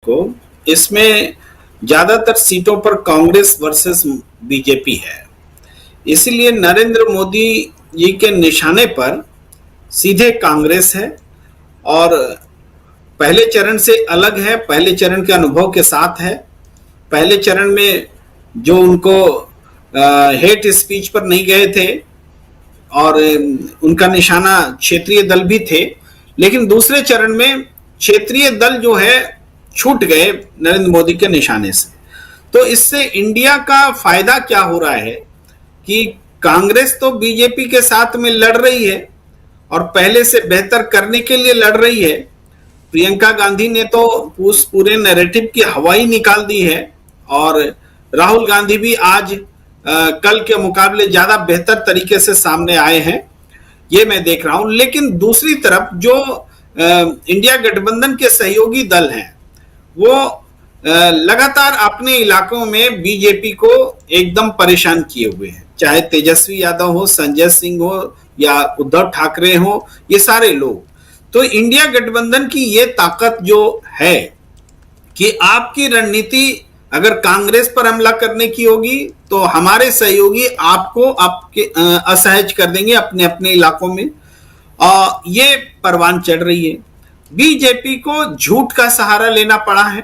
को, इसमें ज्यादातर सीटों पर कांग्रेस वर्सेस बीजेपी है। इसलिए नरेंद्र मोदी जी के निशाने पर सीधे कांग्रेस है और पहले चरण से अलग है, पहले चरण के अनुभव के साथ है। पहले चरण में जो उनको हेट स्पीच पर नहीं गए थे और उनका निशाना क्षेत्रीय दल भी थे, लेकिन दूसरे चरण में क्षेत्रीय दल जो है छूट गए नरेंद्र मोदी के निशाने से। तो इससे इंडिया का फायदा क्या हो रहा है कि कांग्रेस तो बीजेपी के साथ में लड़ रही है और पहले से बेहतर करने के लिए लड़ रही है। प्रियंका गांधी ने तो उस पूरे नैरेटिव की हवा ही निकाल दी है और राहुल गांधी भी आज कल के मुकाबले ज्यादा बेहतर तरीके से सामने आए हैं, ये मैं देख रहा हूं। लेकिन दूसरी तरफ जो इंडिया गठबंधन के सहयोगी दल हैं वो लगातार अपने इलाकों में बीजेपी को एकदम परेशान किए हुए हैं, चाहे तेजस्वी यादव हो, संजय सिंह हो या उद्धव ठाकरे हो, ये सारे लोग। तो इंडिया गठबंधन की ये ताकत जो है कि आपकी रणनीति अगर कांग्रेस पर हमला करने की होगी तो हमारे सहयोगी आपको आपके असहज कर देंगे अपने अपने इलाकों में। ये परवान चढ़ रही है। बीजेपी को झूठ का सहारा लेना पड़ा है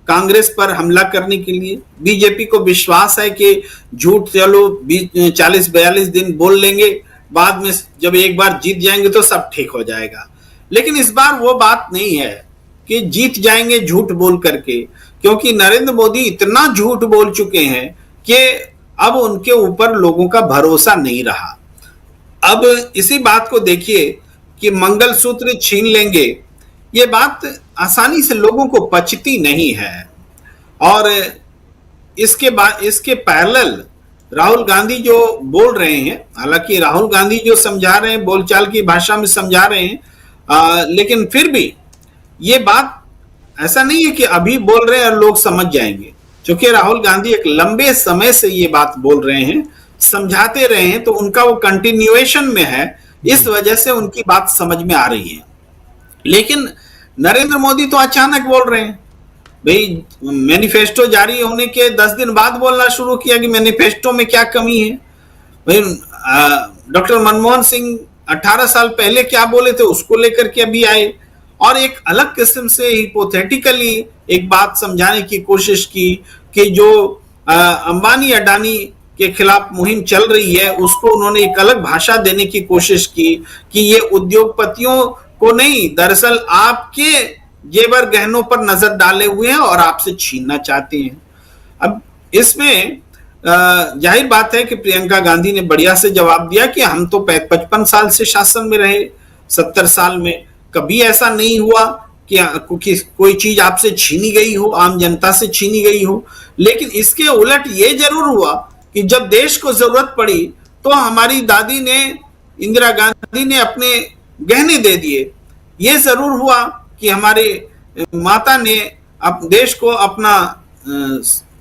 कांग्रेस पर हमला करने के लिए। बीजेपी को विश्वास है कि झूठ चलो 40-42 दिन बोल लेंगे, बाद में जब एक बार जीत जाएंगे तो सब ठीक हो जाएगा। लेकिन इस बार वो बात नहीं है कि जीत जाएंगे झूठ बोल करके, क्योंकि नरेंद्र मोदी इतना झूठ बोल चुके हैं कि अब उनके ऊपर लोगों का भरोसा नहीं रहा। अब इसी बात को देखिए कि मंगलसूत्र छीन लेंगे, ये बात आसानी से लोगों को पचती नहीं है। और इसके पैरेलल राहुल गांधी जो बोल रहे हैं, हालांकि राहुल गांधी जो समझा रहे हैं बोलचाल की भाषा में समझा रहे हैं, लेकिन फिर भी ये बात ऐसा नहीं है कि अभी बोल रहे हैं और लोग समझ जाएंगे, क्योंकि राहुल गांधी एक लंबे समय से ये बात बोल रहे हैं, समझाते रहे हैं, तो उनका वो कंटिन्यूएशन में है, इस वजह से उनकी बात समझ में आ रही है। लेकिन नरेंद्र मोदी तो अचानक बोल रहे हैं। भाई मैनिफेस्टो जारी होने के 10 दिन बाद बोलना शुरू किया कि मैनिफेस्टो में क्या कमी है। भाई डॉक्टर मनमोहन सिंह 18 साल पहले क्या बोले थे उसको लेकर के अभी आए और एक अलग किस्म से हिपोथेटिकली एक बात समझाने की कोशिश की कि जो अंबानी अडानी के खिलाफ मुहिम चल रही है उसको उन्होंने एक अलग भाषा देने की कोशिश की कि ये उद्योगपतियों को नहीं, दरअसल आपके जेवर गहनों पर नजर डाले हुए हैं और आपसे छीनना चाहते हैं। अब इसमें जाहिर बात है कि प्रियंका गांधी ने बढ़िया से जवाब दिया कि हम तो 55 साल से शासन में रहे, 70 साल में कभी ऐसा नहीं हुआ कि कोई चीज आपसे छीनी गई हो, आम जनता से छीनी गई हो। लेकिन इसके उलट ये जरूर हुआ कि जब देश को जरूरत पड़ी तो हमारी दादी ने, इंदिरा गांधी ने अपने गहने दे दिए। ये जरूर हुआ कि हमारे माता ने देश को अपना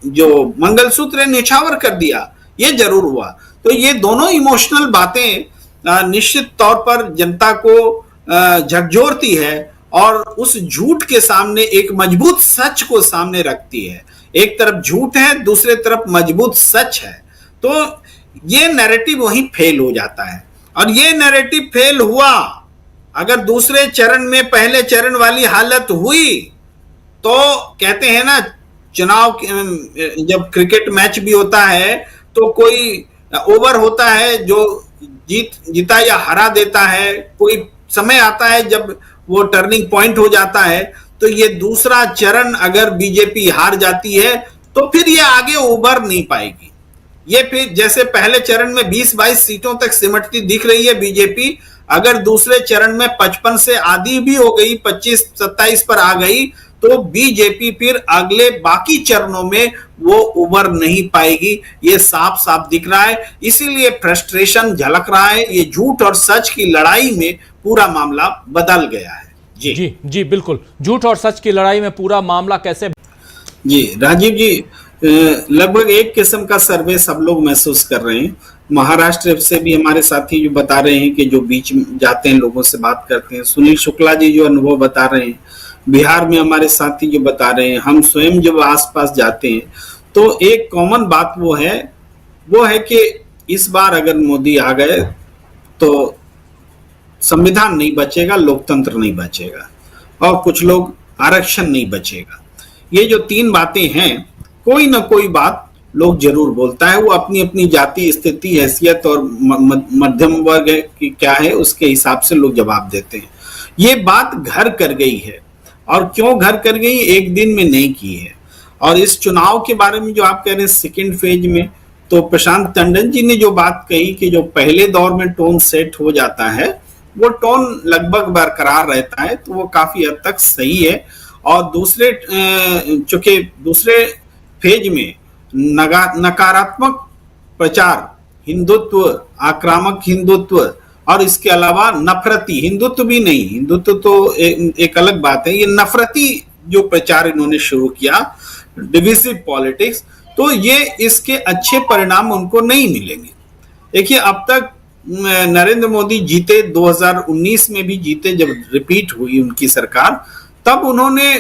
जो मंगलसूत्र निछावर कर दिया, ये जरूर हुआ। तो ये दोनों इमोशनल बातें निश्चित तौर पर जनता को झकझोरती है और उस झूठ के सामने एक मजबूत सच को सामने रखती है। एक तरफ झूठ है, दूसरे तरफ मजबूत सच है, तो ये नैरेटिव वहीं फेल हो जाता है। और ये नैरेटिव फेल हुआ, अगर दूसरे चरण में पहले चरण वाली हालत हुई तो कहते हैं ना, चुनाव जब क्रिकेट मैच भी होता है तो कोई ओवर होता है जो जीता या हरा देता है, कोई समय आता है जब वो टर्निंग पॉइंट हो जाता है। तो ये दूसरा चरण अगर बीजेपी हार जाती है तो फिर ये आगे उभर नहीं पाएगी। ये फिर जैसे पहले चरण में 20-22 सीटों तक सिमटती दिख रही है बीजेपी, अगर दूसरे चरण में 55 से आधी भी हो गई, 25-27 पर आ गई, तो बीजेपी फिर अगले बाकी चरणों में वो उभर नहीं पाएगी। ये साफ साफ दिख रहा है, इसीलिए फ्रस्ट्रेशन झलक रहा है। ये झूठ और सच की लड़ाई में पूरा मामला बदल गया है। जी जी जी बिल्कुल, झूठ और सच की लड़ाई में पूरा मामला कैसे। जी राजीव जी, लगभग एक किस्म का सर्वे सब लोग महसूस कर रहे हैं। महाराष्ट्र से भी हमारे साथी जो बता रहे हैं कि जो बीच में जाते हैं लोगों से बात करते हैं, सुनील शुक्ला जी जो अनुभव बता रहे हैं, बिहार में हमारे साथी जो बता रहे हैं, हम स्वयं जब आसपास जाते हैं तो एक कॉमन बात वो है कि इस बार अगर मोदी आ गए तो संविधान नहीं बचेगा, लोकतंत्र नहीं बचेगा और कुछ लोग आरक्षण नहीं बचेगा। ये जो तीन बातें हैं, कोई ना कोई बात लोग जरूर बोलता है। वो अपनी अपनी जाति, स्थिति, हैसियत और मध्यम वर्ग की क्या है उसके हिसाब से लोग जवाब देते हैं। ये बात घर कर गई है, और क्यों घर कर गई, एक दिन में नहीं की है। और इस चुनाव के बारे में जो आप कह रहे हैं सेकेंड फेज में, तो प्रशांत टंडन जी ने जो बात कही कि जो पहले दौर में टोन सेट हो जाता है वो टोन लगभग बरकरार रहता है, तो वो काफी हद तक सही है। और चूंकि दूसरे फेज में नकारात्मक प्रचार, हिंदुत्व, आक्रामक हिंदुत्व और इसके अलावा नफरती हिंदुत्व भी नहीं, हिंदुत्व तो एक अलग बात है, ये नफरती जो प्रचार इन्होंने शुरू किया, डिविजिव पॉलिटिक्स, तो ये इसके अच्छे परिणाम उनको नहीं मिलेंगे। देखिए अब तक नरेंद्र मोदी जीते, 2019 में भी जीते जब रिपीट हुई उनकी सरकार, तब उन्होंने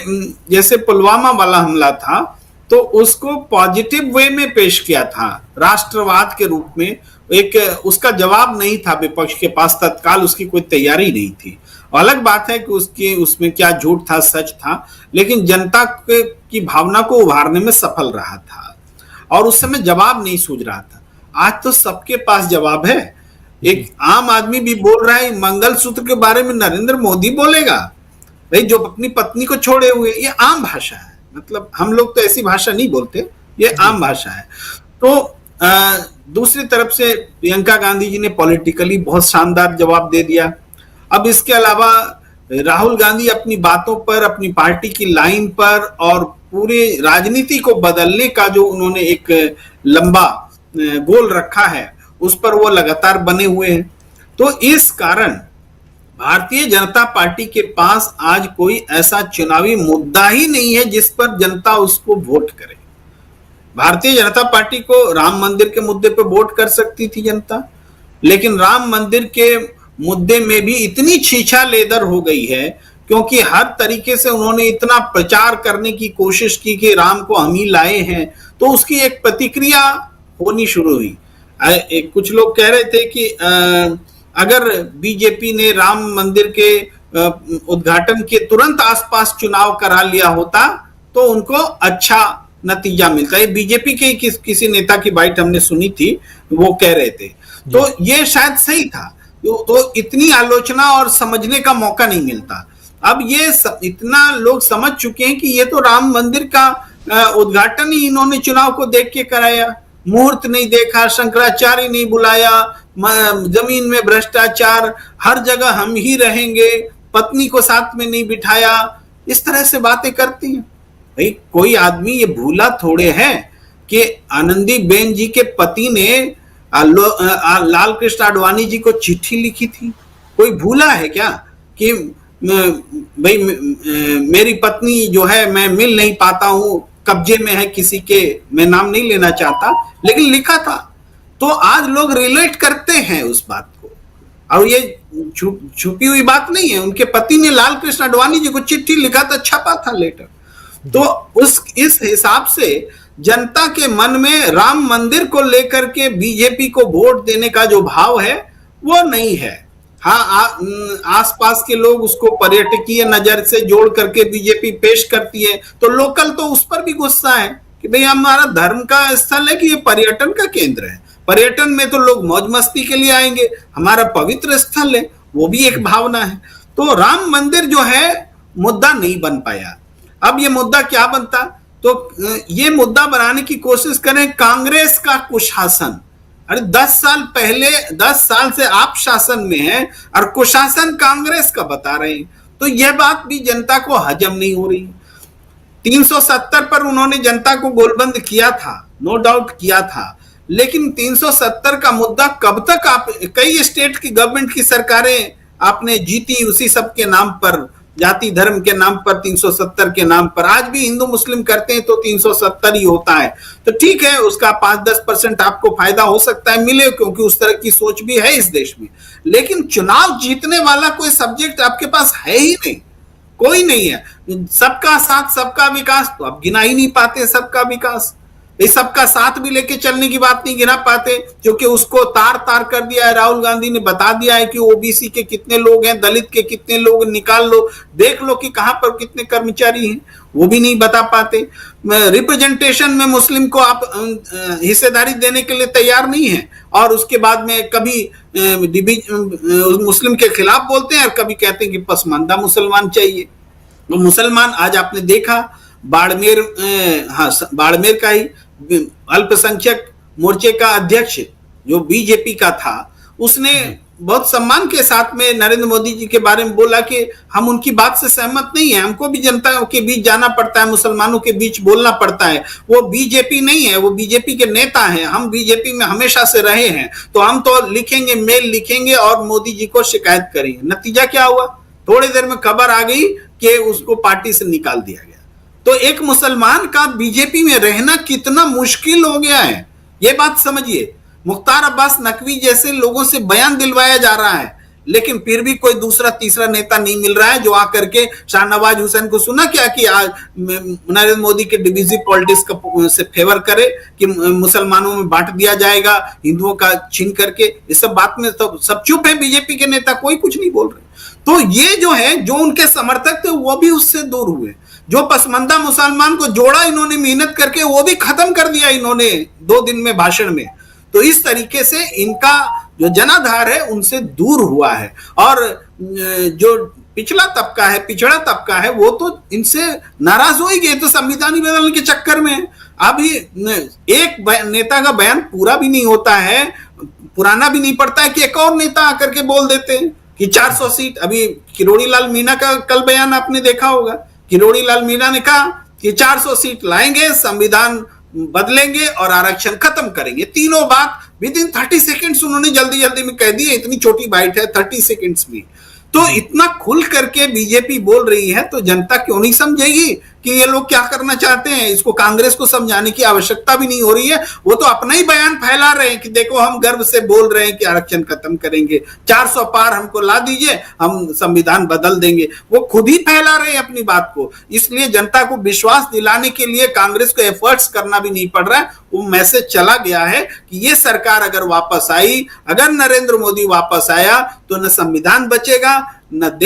जैसे पुलवामा वाला हमला था तो उसको पॉजिटिव वे में पेश किया था, राष्ट्रवाद के रूप में। एक उसका जवाब नहीं था विपक्ष के पास, तत्काल उसकी कोई तैयारी नहीं थी। अलग बात है कि उसमें क्या झूठ था, सच था, लेकिन जनता की भावना को उभारने में सफल रहा था और उस समय जवाब नहीं सूझ रहा था। आज तो सबके पास जवाब है। एक आम आदमी भी बोल रहा है मंगलसूत्र के बारे में नरेंद्र मोदी बोलेगा, भाई जो अपनी पत्नी को छोड़े हुए, ये आम भाषा है। मतलब हम लोग तो ऐसी भाषा नहीं बोलते, ये आम भाषा है। तो दूसरी तरफ से प्रियंका गांधी जी ने पॉलिटिकली बहुत शानदार जवाब दे दिया। अब इसके अलावा राहुल गांधी अपनी बातों पर, अपनी पार्टी की लाइन पर और पूरे राजनीति को बदलने का जो उन्होंने एक लंबा गोल रखा है, उस पर वो लगातार बने हुए हैं। तो इस कारण भारतीय जनता पार्टी के पास आज कोई ऐसा चुनावी मुद्दा ही नहीं है जिस पर जनता उसको वोट करे। भारतीय जनता पार्टी को राम मंदिर के मुद्दे पर वोट कर सकती थी जनता, लेकिन राम मंदिर के मुद्दे में भी इतनी छीछा लेदर हो गई है, क्योंकि हर तरीके से उन्होंने इतना प्रचार करने की कोशिश की कि राम को हम ही लाए हैं, तो उसकी एक प्रतिक्रिया होनी शुरू हुई। कुछ लोग कह रहे थे कि अगर बीजेपी ने राम मंदिर के उद्घाटन के तुरंत आसपास चुनाव करा लिया होता तो उनको अच्छा नतीजा मिलता है। बीजेपी के किसी नेता की बाइट हमने सुनी थी, वो कह रहे थे, तो ये शायद सही था। तो इतनी आलोचना और समझने का मौका नहीं मिलता। अब ये इतना लोग समझ चुके हैं कि ये तो राम मंदिर का उद्घाटन ही इन्होंने चुनाव को देख के कराया, मुहूर्त नहीं देखा, शंकराचार्य नहीं बुलाया, जमीन में भ्रष्टाचार, हर जगह हम ही रहेंगे, पत्नी को साथ में नहीं बिठाया, इस तरह से बातें करती हैं। भाई कोई आदमी ये भूला थोड़े है कि आनंदी बेन जी के पति ने लाल कृष्ण आडवाणी जी को चिट्ठी लिखी थी? कोई भूला है क्या कि भाई मेरी पत्नी जो है मैं मिल नहीं पाता हूं, कब्जे में है किसी के, मैं नाम नहीं लेना चाहता, लेकिन लिखा था। तो आज लोग रिलेट करते हैं उस बात को, और ये छुपी हुई बात नहीं है। उनके पति ने लाल कृष्ण आडवाणी जी को चिट्ठी लिखा था, छपा था लेटर। तो इस हिसाब से जनता के मन में राम मंदिर को लेकर के बीजेपी को वोट देने का जो भाव है वो नहीं है। हाँ, आसपास के लोग उसको पर्यटकीय नजर से जोड़ करके बीजेपी पेश करती है, तो लोकल तो उस पर भी गुस्सा है कि भाई हमारा धर्म का स्थल है कि ये पर्यटन का केंद्र है, पर्यटन में तो लोग मौज मस्ती के लिए आएंगे, हमारा पवित्र स्थल है, वो भी एक भावना है। तो राम मंदिर जो है मुद्दा नहीं बन पाया। अब ये मुद्दा क्या बनता? तो ये मुद्दा बनाने की कोशिश करें कांग्रेस का कुशासन। अरे 10 साल पहले, 10 साल से आप शासन में हैं और कुशासन कांग्रेस का बता रहे हैं, तो यह बात भी जनता को हजम नहीं हो रही। 370 पर उन्होंने जनता को गोलबंद किया था, नो डाउट किया था, लेकिन 370 का मुद्दा कब तक? आप कई स्टेट की गवर्नमेंट की सरकारें आपने जीती उसी सब के नाम पर, जाति धर्म के नाम पर, 370 के नाम पर। आज भी हिंदू मुस्लिम करते हैं तो 370 ही होता है। तो ठीक है, उसका 5-10% आपको फायदा हो सकता है मिले, क्योंकि उस तरह की सोच भी है इस देश में, लेकिन चुनाव जीतने वाला कोई सब्जेक्ट आपके पास है ही नहीं। कोई नहीं है। सबका साथ सबका विकास तो अब गिना ही नहीं पाते, सबका विकास इस सबका साथ भी लेके चलने की बात नहीं गिना पाते, क्योंकि उसको तार तार कर दिया है। राहुल गांधी ने बता दिया है कि ओबीसी के कितने लोग हैं, दलित के कितने लोग, निकाल लो, देख लो कि कहां पर कितने कर्मचारी हैं, वो भी नहीं बता पाते। रिप्रेजेंटेशन में मुस्लिम को आप हिस्सेदारी देने के लिए तैयार नहीं है, और उसके बाद में कभी मुस्लिम के खिलाफ बोलते हैं और कभी कहते हैं कि पसमानदा मुसलमान चाहिए। तो मुसलमान आज आपने देखा बाड़मेर, हाँ बाड़मेर का ही अल्पसंख्यक मोर्चे का अध्यक्ष जो बीजेपी का था, उसने बहुत सम्मान के साथ में नरेंद्र मोदी जी के बारे में बोला कि हम उनकी बात से सहमत नहीं है, हमको भी जनता के बीच जाना पड़ता है, मुसलमानों के बीच बोलना पड़ता है। वो बीजेपी नहीं है, वो बीजेपी के नेता हैं, हम बीजेपी में हमेशा से रहे हैं, तो हम तो लिखेंगे, मेल लिखेंगे और मोदी जी को शिकायत करेंगे। नतीजा क्या हुआ, थोड़ी देर में खबर आ गई कि उसको पार्टी से निकाल दिया गया। तो एक मुसलमान का बीजेपी में रहना कितना मुश्किल हो गया है, ये बात समझिए। मुख्तार अब्बास नकवी जैसे लोगों से बयान दिलवाया जा रहा है, लेकिन फिर भी कोई दूसरा तीसरा नेता नहीं मिल रहा है जो आकर के शाहनवाज हुसैन को सुना क्या कि आज नरेंद्र मोदी के डिविजिव पॉलिटिक्स से फेवर करे कि मुसलमानों में बांट दिया जाएगा, हिंदुओं का छीन करके। इस सब बात में तो सब चुप है, बीजेपी के नेता कोई कुछ नहीं बोल रहे। तो ये जो है, जो उनके समर्थक थे वो भी उससे दूर हुए। जो पसमंदा मुसलमान को जोड़ा इन्होंने मेहनत करके, वो भी खत्म कर दिया इन्होंने 2 दिन में भाषण में। तो इस तरीके से इनका जो जनाधार है उनसे दूर हुआ है, और जो पिछड़ा तबका है वो तो इनसे नाराज हो ही गए। तो संविधान बदलने के चक्कर में अभी एक नेता का बयान पूरा भी नहीं होता है, पुराना भी नहीं पड़ता है कि एक और नेता आकर के बोल देते हैं कि 400 सीट। अभी किरोड़ी लाल मीणा का कल बयान आपने देखा होगा, किरोड़ी लाल मीणा ने कहा कि 400 सीट लाएंगे, संविधान बदलेंगे और आरक्षण खत्म करेंगे। तीनों बात विद इन 30 सेकेंड्स उन्होंने जल्दी जल्दी में कह दी है। इतनी छोटी बाइट है, 30 सेकेंड्स में। तो इतना खुल करके बीजेपी बोल रही है, तो जनता क्यों नहीं समझेगी कि ये लोग क्या करना चाहते हैं। इसको कांग्रेस को समझाने की आवश्यकता भी नहीं हो रही है, वो तो अपना ही बयान फैला रहे हैं कि देखो हम गर्व से बोल रहे हैं कि आरक्षण खत्म करेंगे, 400 पार हमको ला दीजिए, हम संविधान बदल देंगे। वो खुद ही फैला रहे हैं अपनी बात को। इसलिए जनता को विश्वास दिलाने के लिए कांग्रेस को एफर्ट्स करना भी नहीं पड़ रहा है। वो मैसेज चला गया है कि ये सरकार अगर वापस आई, अगर नरेंद्र मोदी वापस आया, तो न संविधान बचेगा, न देश